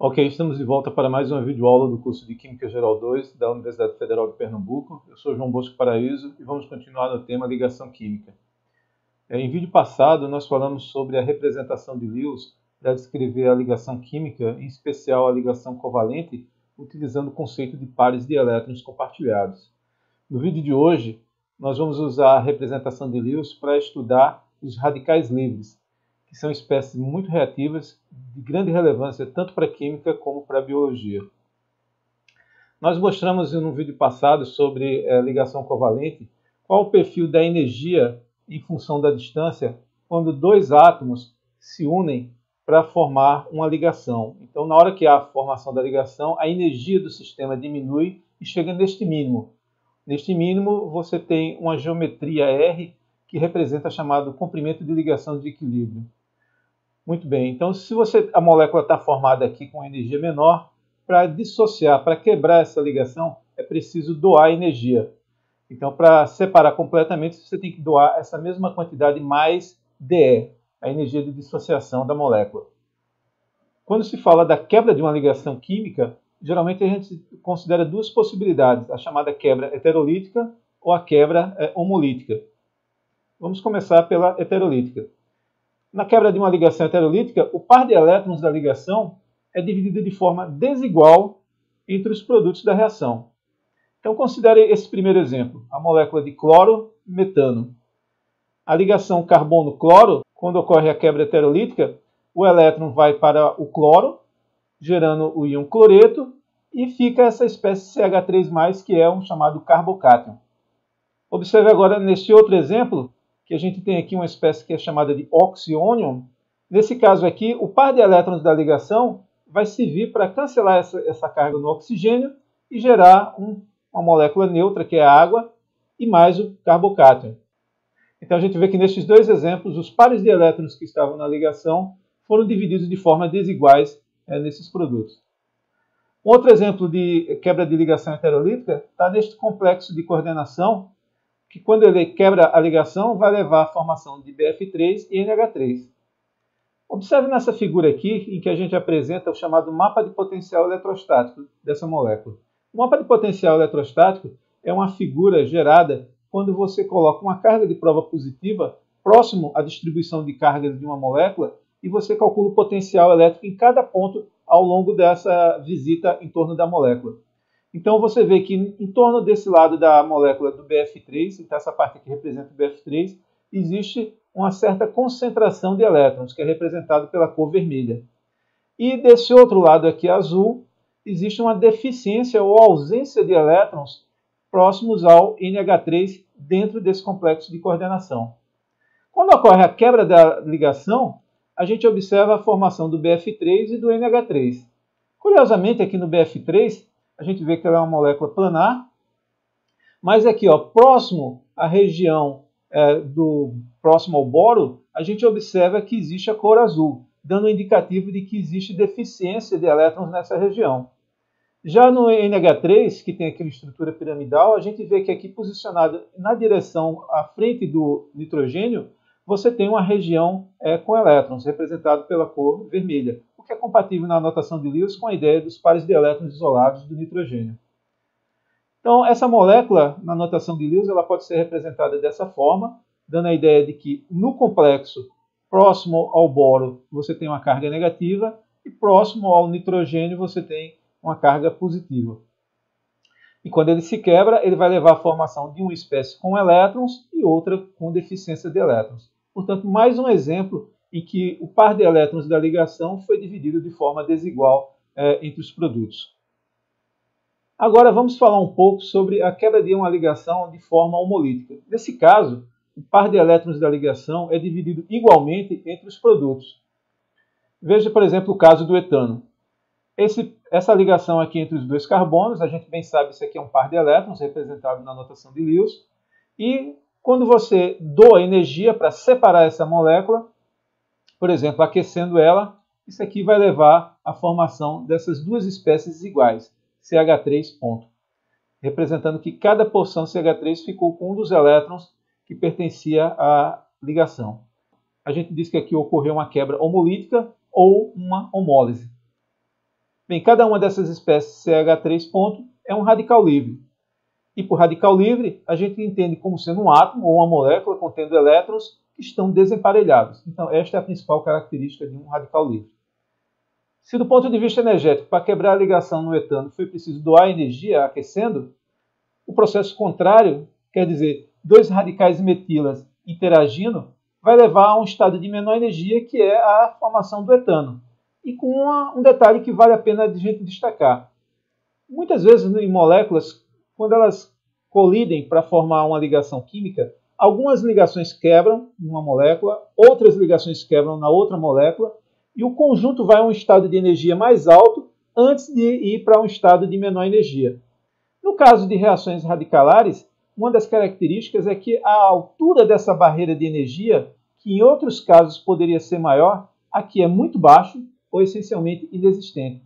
Ok, estamos de volta para mais uma videoaula do curso de Química Geral 2 da Universidade Federal de Pernambuco. Eu sou João Bosco Paraíso e vamos continuar no tema ligação química. Em vídeo passado, nós falamos sobre a representação de Lewis para descrever a ligação química, em especial a ligação covalente, utilizando o conceito de pares de elétrons compartilhados. No vídeo de hoje, nós vamos usar a representação de Lewis para estudar os radicais livres, que são espécies muito reativas, de grande relevância tanto para a química como para a biologia. Nós mostramos no vídeo passado sobre ligação covalente qual o perfil da energia em função da distância quando dois átomos se unem para formar uma ligação. Então, na hora que há a formação da ligação, a energia do sistema diminui e chega neste mínimo. Neste mínimo, você tem uma geometria R que representa o chamado comprimento de ligação de equilíbrio. Muito bem, então se a molécula está formada aqui com energia menor, para dissociar, para quebrar essa ligação, é preciso doar energia. Então, para separar completamente, você tem que doar essa mesma quantidade mais dE, a energia de dissociação da molécula. Quando se fala da quebra de uma ligação química, geralmente a gente considera duas possibilidades, a chamada quebra heterolítica ou a quebra homolítica. Vamos começar pela heterolítica. Na quebra de uma ligação heterolítica, o par de elétrons da ligação é dividido de forma desigual entre os produtos da reação. Então, considere esse primeiro exemplo, a molécula de cloro-metano. A ligação carbono-cloro, quando ocorre a quebra heterolítica, o elétron vai para o cloro, gerando o íon cloreto, e fica essa espécie CH3+, que é um chamado carbocátion. Observe agora neste outro exemplo, que a gente tem aqui uma espécie que é chamada de oxyônion. Nesse caso aqui, o par de elétrons da ligação vai servir para cancelar essa carga no oxigênio e gerar uma molécula neutra, que é a água, e mais o carbocátion. Então a gente vê que nestes dois exemplos, os pares de elétrons que estavam na ligação foram divididos de forma desiguais nesses produtos. Um outro exemplo de quebra de ligação heterolítica está neste complexo de coordenação, que quando ele quebra a ligação, vai levar à formação de BF3 e NH3. Observe nessa figura aqui, em que a gente apresenta o chamado mapa de potencial eletrostático dessa molécula. O mapa de potencial eletrostático é uma figura gerada quando você coloca uma carga de prova positiva próximo à distribuição de cargas de uma molécula e você calcula o potencial elétrico em cada ponto ao longo dessa visita em torno da molécula. Então você vê que em torno desse lado da molécula do BF3, então essa parte aqui representa o BF3, existe uma certa concentração de elétrons, que é representado pela cor vermelha. E desse outro lado aqui azul, existe uma deficiência ou ausência de elétrons próximos ao NH3 dentro desse complexo de coordenação. Quando ocorre a quebra da ligação, a gente observa a formação do BF3 e do NH3. Curiosamente, aqui no BF3, a gente vê que ela é uma molécula planar, mas aqui, próximo à região próximo ao boro, a gente observa que existe a cor azul, dando um indicativo de que existe deficiência de elétrons nessa região. Já no NH3, que tem aqui uma estrutura piramidal, a gente vê que aqui posicionado na direção à frente do nitrogênio, você tem uma região com elétrons, representado pela cor vermelha, o que é compatível na notação de Lewis com a ideia dos pares de elétrons isolados do nitrogênio. Então, essa molécula, na notação de Lewis, ela pode ser representada dessa forma, dando a ideia de que no complexo próximo ao boro você tem uma carga negativa e próximo ao nitrogênio você tem uma carga positiva. E quando ele se quebra, ele vai levar à formação de uma espécie com elétrons e outra com deficiência de elétrons. Portanto, mais um exemplo em que o par de elétrons da ligação foi dividido de forma desigual entre os produtos. Agora vamos falar um pouco sobre a quebra de uma ligação de forma homolítica. Nesse caso, o par de elétrons da ligação é dividido igualmente entre os produtos. Veja, por exemplo, o caso do etano. Essa ligação aqui entre os dois carbonos, a gente bem sabe que isso aqui é um par de elétrons, representado na notação de Lewis. E quando você doa energia para separar essa molécula, por exemplo, aquecendo ela, isso aqui vai levar à formação dessas duas espécies iguais, CH3 ponto, representando que cada porção CH3 ficou com um dos elétrons que pertencia à ligação. A gente diz que aqui ocorreu uma quebra homolítica ou uma homólise. Bem, cada uma dessas espécies CH3 ponto é um radical livre. E por radical livre, a gente entende como sendo um átomo ou uma molécula contendo elétrons que estão desemparelhados. Então, esta é a principal característica de um radical livre. Se do ponto de vista energético, para quebrar a ligação no etano, foi preciso doar energia aquecendo, o processo contrário, quer dizer, dois radicais metilas interagindo, vai levar a um estado de menor energia, que é a formação do etano. E com um detalhe que vale a pena a gente destacar. Muitas vezes em moléculas, quando elas colidem para formar uma ligação química, algumas ligações quebram numa molécula, outras ligações quebram na outra molécula, e o conjunto vai a um estado de energia mais alto antes de ir para um estado de menor energia. No caso de reações radicalares, uma das características é que a altura dessa barreira de energia, que em outros casos poderia ser maior, aqui é muito baixo ou essencialmente inexistente.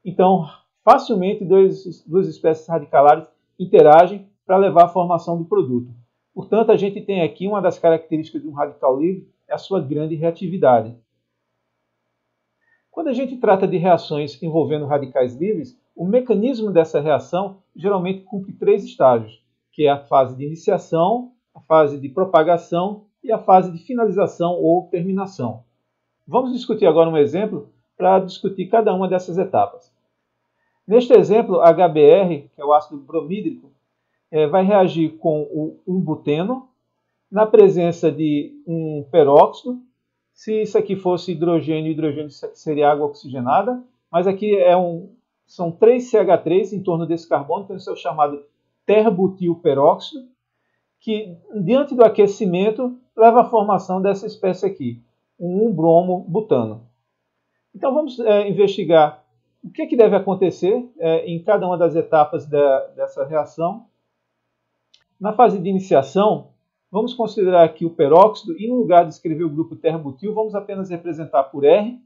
Então, facilmente duas espécies radicalares interagem para levar à formação do produto. Portanto, a gente tem aqui uma das características de um radical livre, é a sua grande reatividade. Quando a gente trata de reações envolvendo radicais livres, o mecanismo dessa reação geralmente cumpre 3 estágios, que é a fase de iniciação, a fase de propagação e a fase de finalização ou terminação. Vamos discutir agora um exemplo para discutir cada uma dessas etapas. Neste exemplo, HBr, que é o ácido bromídrico, vai reagir com um buteno na presença de um peróxido. Se isso aqui fosse hidrogênio, isso aqui seria água oxigenada, mas aqui são 3 CH3 em torno desse carbono, então isso é o chamado terbutilperóxido, que diante do aquecimento leva à formação dessa espécie aqui, um bromo-butano. Então vamos investigar o que deve acontecer em cada uma das etapas dessa reação. Na fase de iniciação, vamos considerar aqui o peróxido e no lugar de escrever o grupo terbutil, vamos apenas representar por R.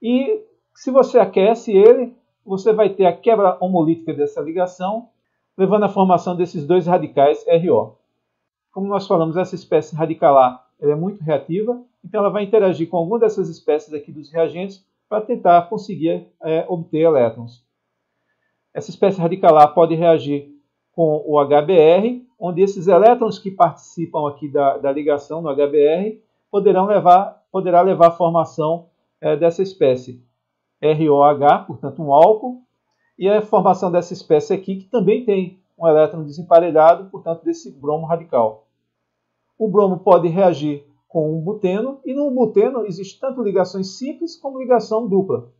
E se você aquece ele, você vai ter a quebra homolítica dessa ligação, levando à formação desses 2 radicais RO. Como nós falamos, essa espécie radicalar ela é muito reativa, então ela vai interagir com alguma dessas espécies aqui dos reagentes para tentar conseguir obter elétrons. Essa espécie radicalar pode reagir com o HBr, onde esses elétrons que participam aqui da ligação no HBr poderá levar à formação dessa espécie ROH, portanto um álcool, e a formação dessa espécie aqui, que também tem um elétron desemparelhado, portanto desse bromo radical. O bromo pode reagir com um buteno, e no buteno existe tanto ligações simples como ligação dupla.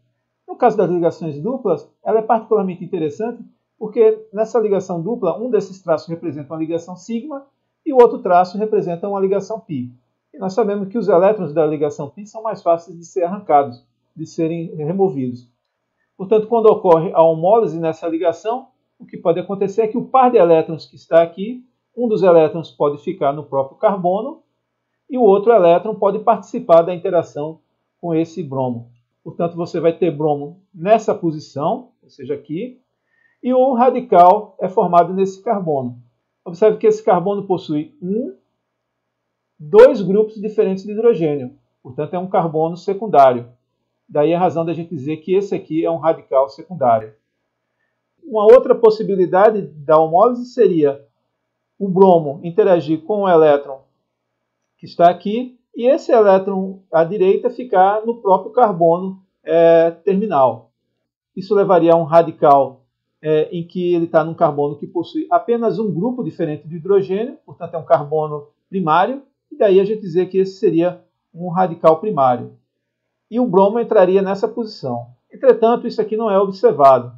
No caso das ligações duplas, ela é particularmente interessante, porque nessa ligação dupla, um desses traços representa uma ligação sigma e o outro traço representa uma ligação π. E nós sabemos que os elétrons da ligação π são mais fáceis de ser arrancados, de serem removidos. Portanto, quando ocorre a homólise nessa ligação, o que pode acontecer é que o par de elétrons que está aqui, um dos elétrons pode ficar no próprio carbono e o outro elétron pode participar da interação com esse bromo. Portanto, você vai ter bromo nessa posição, ou seja, aqui, e o radical é formado nesse carbono. Observe que esse carbono possui 2 grupos diferentes de hidrogênio. Portanto, é um carbono secundário. Daí a razão da gente dizer que esse aqui é um radical secundário. Uma outra possibilidade da homólise seria o bromo interagir com o elétron que está aqui e esse elétron à direita ficar no próprio carbono terminal. Isso levaria a um radical em que ele está num carbono que possui apenas um grupo diferente de hidrogênio, portanto é um carbono primário, e daí a gente dizer que esse seria um radical primário. E o bromo entraria nessa posição. Entretanto, isso aqui não é observado,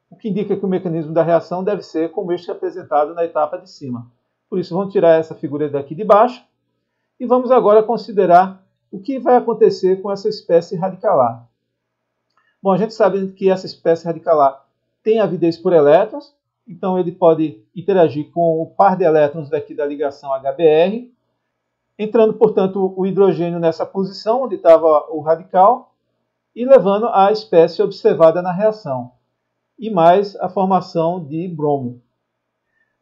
o que indica que o mecanismo da reação deve ser como este representado na etapa de cima. Por isso, vamos tirar essa figura daqui de baixo e vamos agora considerar o que vai acontecer com essa espécie radicalar. Bom, a gente sabe que essa espécie radicalar tem avidez por elétrons, então ele pode interagir com o par de elétrons daqui da ligação HBr, entrando, portanto, o hidrogênio nessa posição onde estava o radical e levando a espécie observada na reação, e mais a formação de bromo.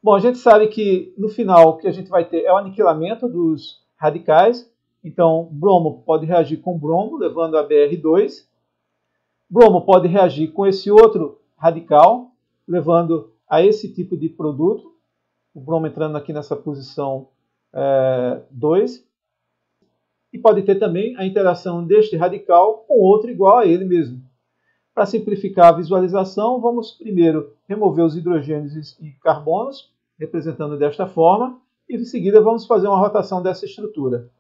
Bom, a gente sabe que no final o que a gente vai ter é o aniquilamento dos radicais, então bromo pode reagir com bromo, levando a Br2. Bromo pode reagir com esse outro radical, levando a esse tipo de produto. O bromo entrando aqui nessa posição 2. E pode ter também a interação deste radical com outro igual a ele mesmo. Para simplificar a visualização, vamos primeiro remover os hidrogênios e carbonos, representando desta forma, e em seguida vamos fazer uma rotação dessa estrutura.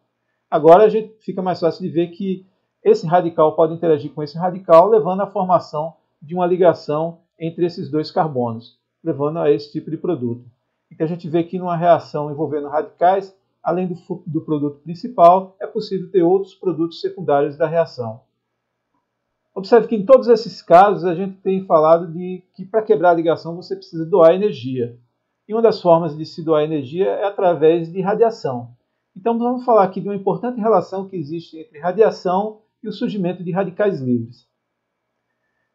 Agora a gente fica mais fácil de ver que esse radical pode interagir com esse radical, levando à formação de uma ligação entre esses dois carbonos, levando a esse tipo de produto. Então a gente vê que numa reação envolvendo radicais, além do produto principal, é possível ter outros produtos secundários da reação. Observe que em todos esses casos a gente tem falado de que para quebrar a ligação você precisa doar energia. E uma das formas de se doar energia é através de radiação. Então vamos falar aqui de uma importante relação que existe entre radiação e o surgimento de radicais livres.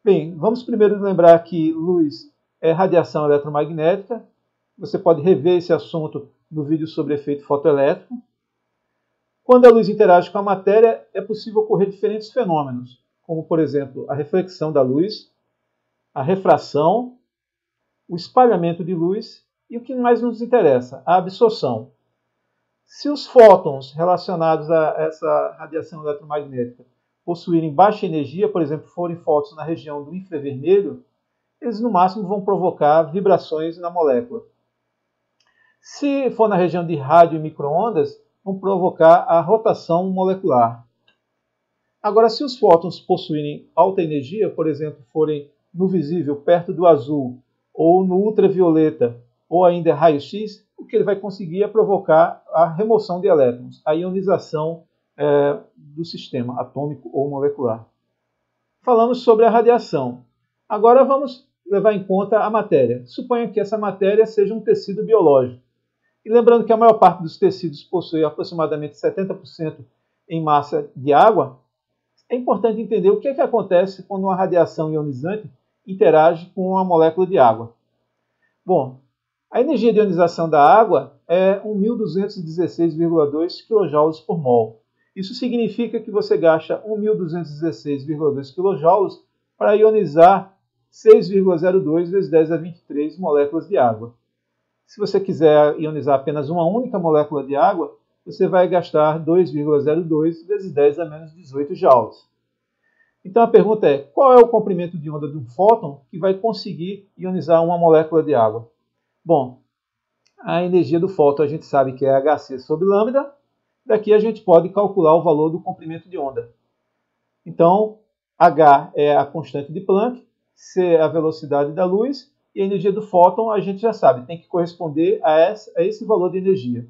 Bem, vamos primeiro lembrar que luz é radiação eletromagnética. Você pode rever esse assunto no vídeo sobre efeito fotoelétrico. Quando a luz interage com a matéria, é possível ocorrer diferentes fenômenos, como, por exemplo, a reflexão da luz, a refração, o espalhamento de luz e o que mais nos interessa, a absorção. Se os fótons relacionados a essa radiação eletromagnética possuírem baixa energia, por exemplo, forem fótons na região do infravermelho, eles no máximo vão provocar vibrações na molécula. Se for na região de rádio e microondas, vão provocar a rotação molecular. Agora, se os fótons possuírem alta energia, por exemplo, forem no visível perto do azul, ou no ultravioleta, ou ainda raio-x, o que ele vai conseguir é provocar a remoção de elétrons, a ionização do sistema atômico ou molecular. Falamos sobre a radiação. Agora vamos levar em conta a matéria. Suponha que essa matéria seja um tecido biológico. E lembrando que a maior parte dos tecidos possui aproximadamente 70% em massa de água, é importante entender o que acontece quando uma radiação ionizante interage com uma molécula de água. Bom, a energia de ionização da água é 1.216,2 kJ por mol. Isso significa que você gasta 1.216,2 kJ para ionizar 6,02 vezes 10 a 23 moléculas de água. Se você quiser ionizar apenas uma única molécula de água, você vai gastar 2,02 vezes 10 a menos 18 joules. Então a pergunta é, qual é o comprimento de onda de um fóton que vai conseguir ionizar uma molécula de água? Bom, a energia do fóton a gente sabe que é hc sobre lambda. Daqui a gente pode calcular o valor do comprimento de onda. Então, h é a constante de Planck, c é a velocidade da luz, e a energia do fóton a gente já sabe, tem que corresponder a esse valor de energia.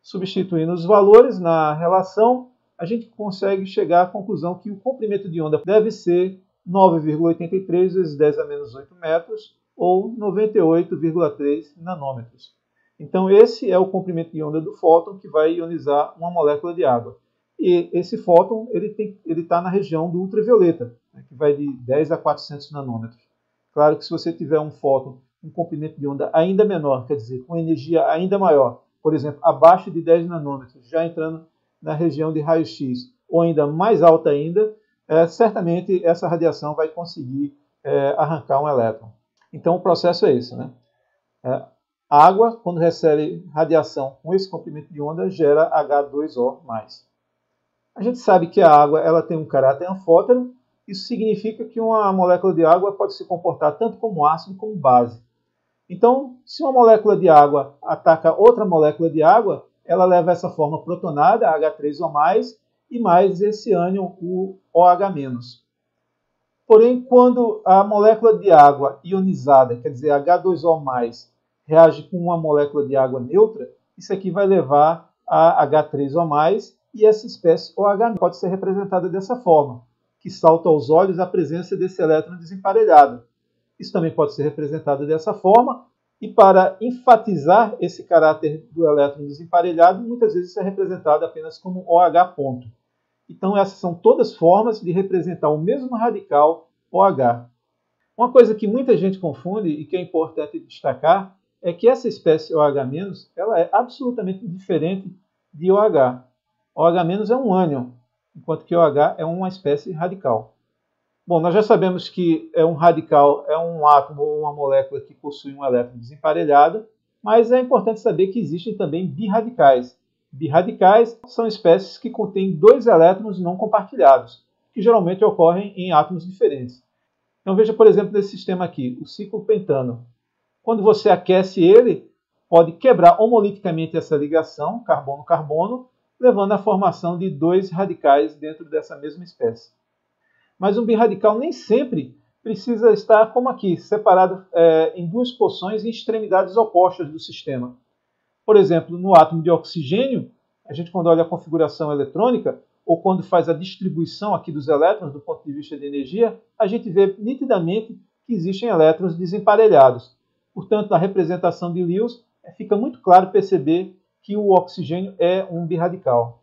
Substituindo os valores na relação, a gente consegue chegar à conclusão que o comprimento de onda deve ser 9,83 vezes 10 a menos 8 metros, ou 98,3 nanômetros. Então esse é o comprimento de onda do fóton que vai ionizar uma molécula de água. E esse fóton ele está na região do ultravioleta, que vai de 10 a 400 nanômetros. Claro que se você tiver um fóton com comprimento de onda ainda menor, quer dizer, com energia ainda maior, por exemplo, abaixo de 10 nanômetros, já entrando na região de raio-x, ou ainda mais alta ainda, certamente essa radiação vai conseguir arrancar um elétron. Então o processo é esse, né? A água, quando recebe radiação com esse comprimento de onda, gera H2O+. A gente sabe que a água ela tem um caráter anfótero. Isso significa que uma molécula de água pode se comportar tanto como ácido como base. Então, se uma molécula de água ataca outra molécula de água, ela leva essa forma protonada, H3O+, e mais esse ânion, o OH-. Porém, quando a molécula de água ionizada, quer dizer, H2O+, reage com uma molécula de água neutra, isso aqui vai levar a H3O+, e essa espécie OH pode ser representada dessa forma, que salta aos olhos a presença desse elétron desemparelhado. Isso também pode ser representado dessa forma, e para enfatizar esse caráter do elétron desemparelhado, muitas vezes isso é representado apenas como OH ponto. Então essas são todas formas de representar o mesmo radical OH. Uma coisa que muita gente confunde e que é importante destacar é que essa espécie OH- ela é absolutamente diferente de OH. OH- é um ânion, enquanto que OH é uma espécie radical. Bom, nós já sabemos que um radical é um átomo ou uma molécula que possui um elétron desemparelhado, mas é importante saber que existem também birradicais. Birradicais são espécies que contêm dois elétrons não compartilhados, que geralmente ocorrem em átomos diferentes. Então veja, por exemplo, nesse sistema aqui, o ciclo pentano. Quando você aquece ele, pode quebrar homoliticamente essa ligação, carbono-carbono, levando à formação de dois radicais dentro dessa mesma espécie. Mas um birradical nem sempre precisa estar como aqui, separado em duas porções em extremidades opostas do sistema. Por exemplo, no átomo de oxigênio, a gente quando olha a configuração eletrônica, ou quando faz a distribuição aqui dos elétrons do ponto de vista de energia, a gente vê nitidamente que existem elétrons desemparelhados. Portanto, na representação de Lewis, fica muito claro perceber que o oxigênio é um birradical.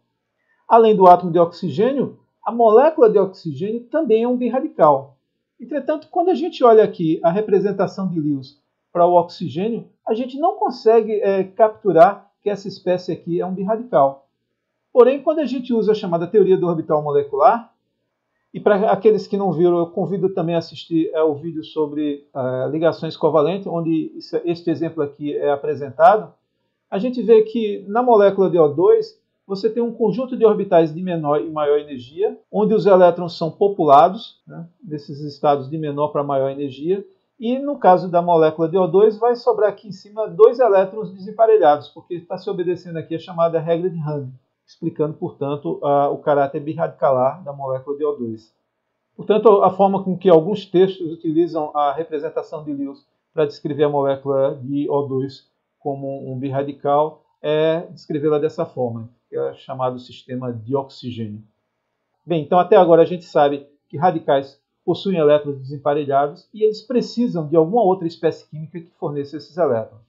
Além do átomo de oxigênio, a molécula de oxigênio também é um birradical. Entretanto, quando a gente olha aqui a representação de Lewis para o oxigênio, a gente não consegue capturar que essa espécie aqui é um birradical. Porém, quando a gente usa a chamada teoria do orbital molecular, e para aqueles que não viram, eu convido também a assistir ao vídeo sobre ligações covalentes, onde este exemplo aqui é apresentado, a gente vê que na molécula de O2, você tem um conjunto de orbitais de menor e maior energia, onde os elétrons são populados, nesses estados de menor para maior energia, e no caso da molécula de O2, vai sobrar aqui em cima dois elétrons desemparelhados, porque está se obedecendo aqui a chamada regra de Hund, explicando, portanto, o caráter birradicalar da molécula de O2. Portanto, a forma com que alguns textos utilizam a representação de Lewis para descrever a molécula de O2 como um birradical é descrevê-la dessa forma, que é chamado sistema de oxigênio. Bem, então até agora a gente sabe que radicais possuem elétrons desemparelhados e eles precisam de alguma outra espécie química que forneça esses elétrons.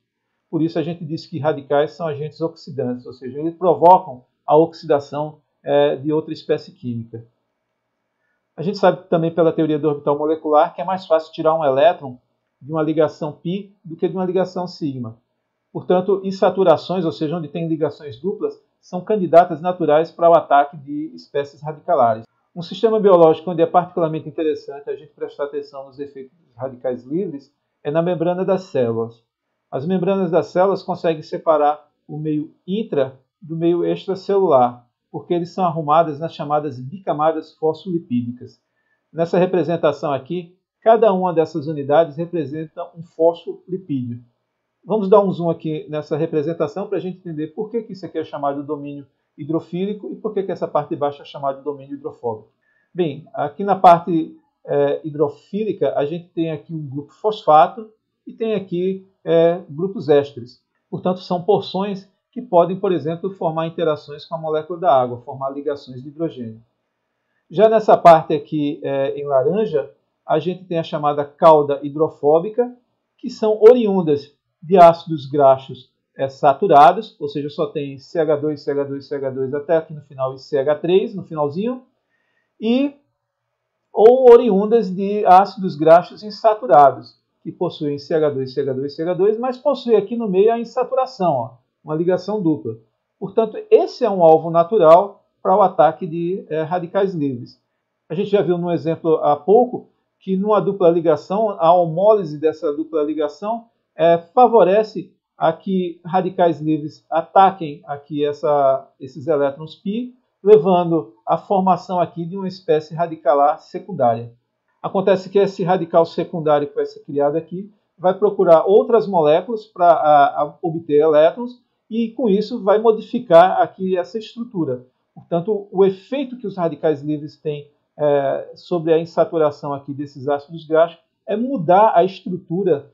Por isso a gente diz que radicais são agentes oxidantes, ou seja, eles provocam a oxidação de outra espécie química. A gente sabe também pela teoria do orbital molecular que é mais fácil tirar um elétron de uma ligação π do que de uma ligação sigma. Portanto, insaturações, ou seja, onde tem ligações duplas, são candidatas naturais para o ataque de espécies radicalares. Um sistema biológico onde é particularmente interessante a gente prestar atenção nos efeitos dos radicais livres é na membrana das células. As membranas das células conseguem separar o meio intra do meio extracelular, porque eles são arrumadas nas chamadas bicamadas fosfolipídicas. Nessa representação aqui, cada uma dessas unidades representa um fosfolipídio. Vamos dar um zoom aqui nessa representação para a gente entender por que isso aqui é chamado de domínio hidrofílico e por que essa parte de baixo é chamada de domínio hidrofóbico. Bem, aqui na parte hidrofílica, a gente tem aqui um grupo fosfato e tem aqui grupos ésteres. Portanto, são porções que podem, por exemplo, formar interações com a molécula da água, formar ligações de hidrogênio. Já nessa parte aqui em laranja, a gente tem a chamada cauda hidrofóbica, que são oriundas de ácidos graxos saturados, ou seja, só tem CH2, CH2, CH2 até aqui no final e CH3 no finalzinho, ou oriundas de ácidos graxos insaturados, que possuem CH2, CH2, CH2, mas possuem aqui no meio a insaturação, uma ligação dupla. Portanto, esse é um alvo natural para o ataque de radicais livres. A gente já viu no exemplo há pouco que numa dupla ligação, a homólise dessa dupla ligação favorece a que radicais livres ataquem aqui esses elétrons π, levando à formação aqui de uma espécie radicalar secundária. Acontece que esse radical secundário que vai ser criado aqui vai procurar outras moléculas para obter elétrons e com isso vai modificar aqui essa estrutura. Portanto, o efeito que os radicais livres têm sobre a insaturação aqui desses ácidos graxos é mudar a estrutura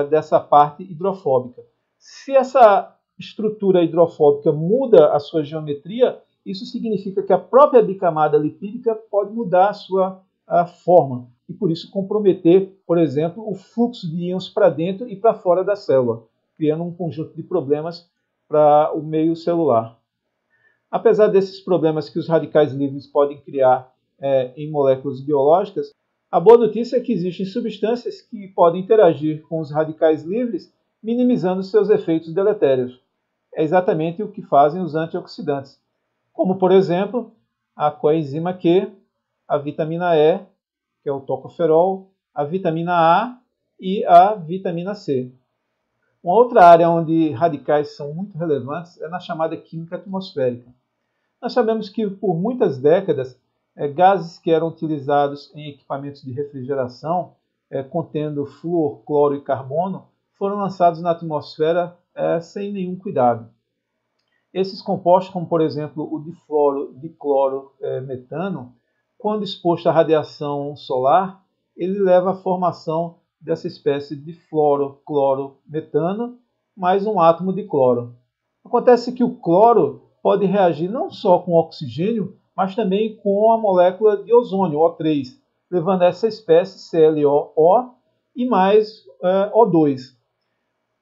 dessa parte hidrofóbica. Se essa estrutura hidrofóbica muda a sua geometria, isso significa que a própria bicamada lipídica pode mudar a sua forma e, por isso, comprometer, por exemplo, o fluxo de íons para dentro e para fora da célula, criando um conjunto de problemas para o meio celular. Apesar desses problemas que os radicais livres podem criar em moléculas biológicas, a boa notícia é que existem substâncias que podem interagir com os radicais livres, minimizando seus efeitos deletérios. É exatamente o que fazem os antioxidantes, como, por exemplo, a coenzima Q, a vitamina E que é o tocoferol, a vitamina A e a vitamina C. Uma outra área onde radicais são muito relevantes é na chamada química atmosférica. Nós sabemos que por muitas décadas, gases que eram utilizados em equipamentos de refrigeração, contendo flúor, cloro e carbono, foram lançados na atmosfera sem nenhum cuidado. Esses compostos, como por exemplo o difluoro, dicloro, metano, quando exposto à radiação solar, ele leva à formação dessa espécie de fluoro, cloro, metano, mais um átomo de cloro. Acontece que o cloro pode reagir não só com oxigênio, mas também com a molécula de ozônio, O3, levando a essa espécie ClO e mais O2.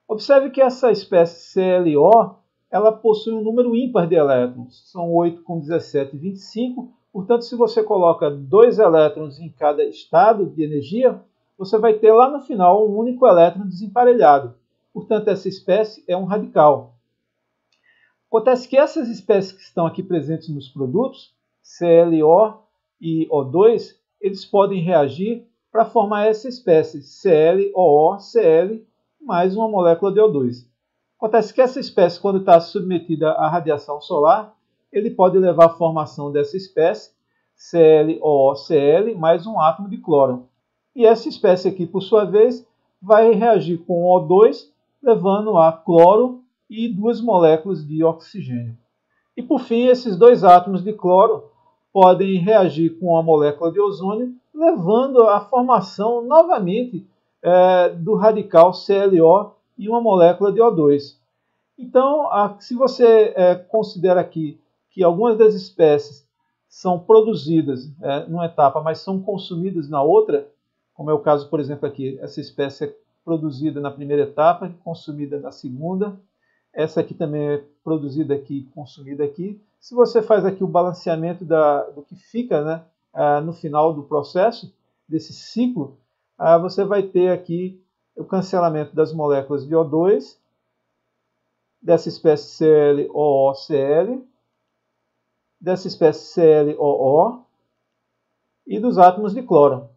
Observe que essa espécie ClO ela possui um número ímpar de elétrons, são 8 com 17 e 25, portanto, se você coloca 2 elétrons em cada estado de energia, você vai ter lá no final um único elétron desemparelhado. Portanto, essa espécie é um radical. Acontece que essas espécies que estão aqui presentes nos produtos, ClO e O2, eles podem reagir para formar essa espécie, ClOO-Cl, mais uma molécula de O2. Acontece que essa espécie, quando está submetida à radiação solar, ele pode levar à formação dessa espécie, ClOO-Cl, mais um átomo de cloro. E essa espécie aqui, por sua vez, vai reagir com O2, levando a cloro e 2 moléculas de oxigênio. E por fim, esses 2 átomos de cloro podem reagir com a molécula de ozônio, levando à formação novamente do radical ClO e uma molécula de O2. Então, se você considera aqui que algumas das espécies são produzidas numa etapa, mas são consumidas na outra, como é o caso, por exemplo, aqui, essa espécie é produzida na primeira etapa e consumida na segunda. Essa aqui também é produzida aqui e consumida aqui. Se você faz aqui o balanceamento do que fica no final do processo, desse ciclo, você vai ter aqui o cancelamento das moléculas de O2, dessa espécie ClOO-Cl, dessa espécie ClOO e dos átomos de cloro.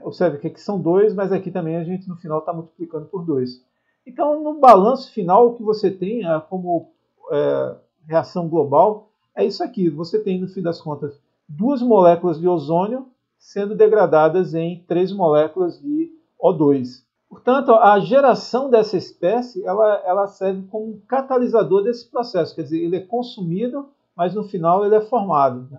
Observe que aqui são 2, mas aqui também a gente no final está multiplicando por 2. Então, no balanço final, o que você tem como reação global é isso aqui. Você tem, no fim das contas, 2 moléculas de ozônio sendo degradadas em 3 moléculas de O2. Portanto, a geração dessa espécie ela serve como um catalisador desse processo. Quer dizer, ele é consumido, mas no final ele é formado.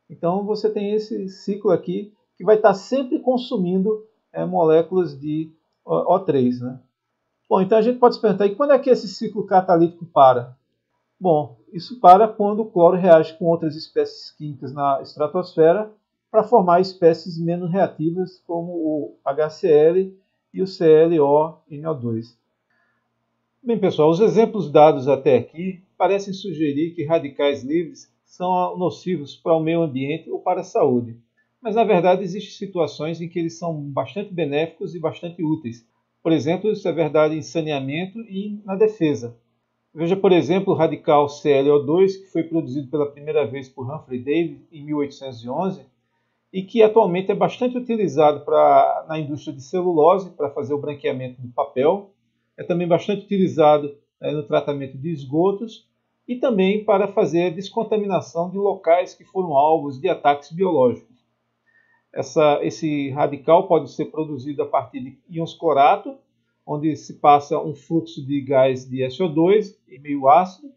Então, você tem esse ciclo aqui que vai estar sempre consumindo moléculas de O3. Bom, então a gente pode se perguntar, e quando é que esse ciclo catalítico para? Bom, isso para quando o cloro reage com outras espécies químicas na estratosfera para formar espécies menos reativas, como o HCl e o ClONO2. Bem, pessoal, os exemplos dados até aqui parecem sugerir que radicais livres são nocivos para o meio ambiente ou para a saúde. Mas, na verdade, existem situações em que eles são bastante benéficos e bastante úteis. Por exemplo, isso é verdade em saneamento e na defesa. Veja, por exemplo, o radical ClO2, que foi produzido pela primeira vez por Humphrey Davy em 1811 e que atualmente é bastante utilizado na indústria de celulose, para fazer o branqueamento do papel. É também bastante utilizado no tratamento de esgotos e também para fazer a descontaminação de locais que foram alvos de ataques biológicos. Esse radical pode ser produzido a partir de íons clorato, onde se passa um fluxo de gás de SO2 em meio ácido,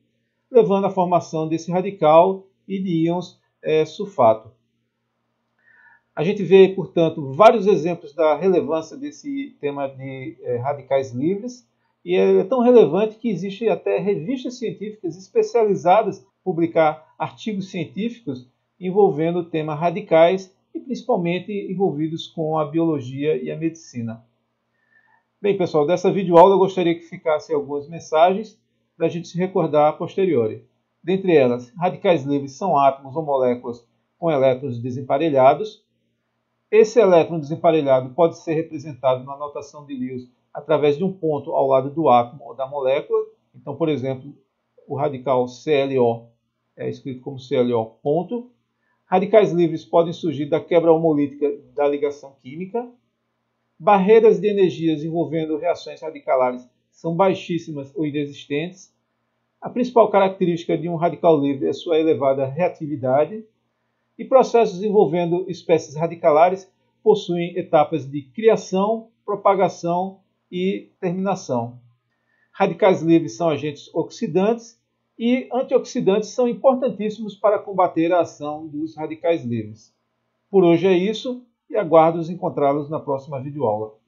levando à formação desse radical e de íons sulfato. A gente vê, portanto, vários exemplos da relevância desse tema de radicais livres, e é tão relevante que existem até revistas científicas especializadas em publicar artigos científicos envolvendo o tema radicais e principalmente envolvidos com a biologia e a medicina. Bem, pessoal, dessa videoaula eu gostaria que ficassem algumas mensagens para a gente se recordar a posteriori. Dentre elas, radicais livres são átomos ou moléculas com elétrons desemparelhados. Esse elétron desemparelhado pode ser representado na notação de Lewis através de um ponto ao lado do átomo ou da molécula. Então, por exemplo, o radical ClO é escrito como ClO ponto. Radicais livres podem surgir da quebra homolítica da ligação química. Barreiras de energias envolvendo reações radicalares são baixíssimas ou inexistentes. A principal característica de um radical livre é sua elevada reatividade. E processos envolvendo espécies radicalares possuem etapas de criação, propagação e terminação. Radicais livres são agentes oxidantes e antioxidantes são importantíssimos para combater a ação dos radicais livres. Por hoje é isso e aguardo encontrá-los na próxima videoaula.